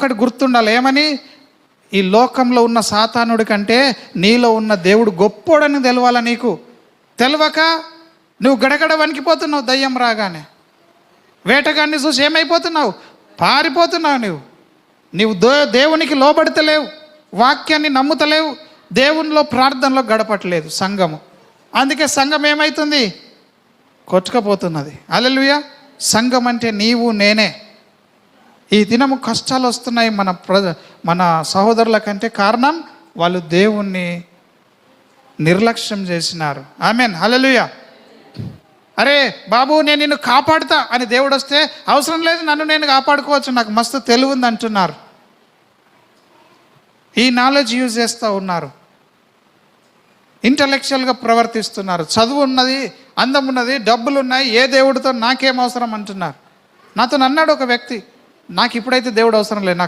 ఒకటి గుర్తుండాలి, ఏమని? ఈ లోకంలో ఉన్న సాతానుడి కంటే నీలో ఉన్న దేవుడు గొప్పోడని తెలవాల. నీకు తెలవక నువ్వు గడగడ వణికిపోతున్నావు. దయ్యం రాగానే వేటగాన్ని చూసి ఏమైపోతున్నావు? పారిపోతున్నావు. నీవు దేవునికి లోబడతలేవు, వాక్యాన్ని నమ్ముతలేవు, దేవునిలో ప్రార్థనలో గడపట్లేదు సంఘము. అందుకే సంఘం ఏమవుతుంది? కొట్టుకపోతున్నది. హల్లెలూయా. సంఘం అంటే నీవు నేనే. ఈ దినము కష్టాలు వస్తున్నాయి మన సహోదరుల కంటే కారణం వాళ్ళు దేవుణ్ణి నిర్లక్ష్యం చేసినారు. ఆమేన్, హల్లెలూయా. అరే బాబు నేను నిన్ను కాపాడుతా అని దేవుడు వస్తే అవసరం లేదు, నన్ను నేను కాపాడుకోవచ్చు, నాకు మస్తు తెలివి ఉంది అంటున్నారు. ఈ నాలెడ్జ్ యూజ్ చేస్తూ ఉన్నారు, ఇంటలెక్చువల్గా ప్రవర్తిస్తున్నారు. చదువు ఉన్నది, అందం ఉన్నది, డబ్బులు ఉన్నాయి, ఏ దేవుడితో నాకేం అవసరం అంటున్నారు. నాతో అన్నాడు ఒక వ్యక్తి, నాకు ఇప్పుడైతే దేవుడు అవసరం లేదు, నాకు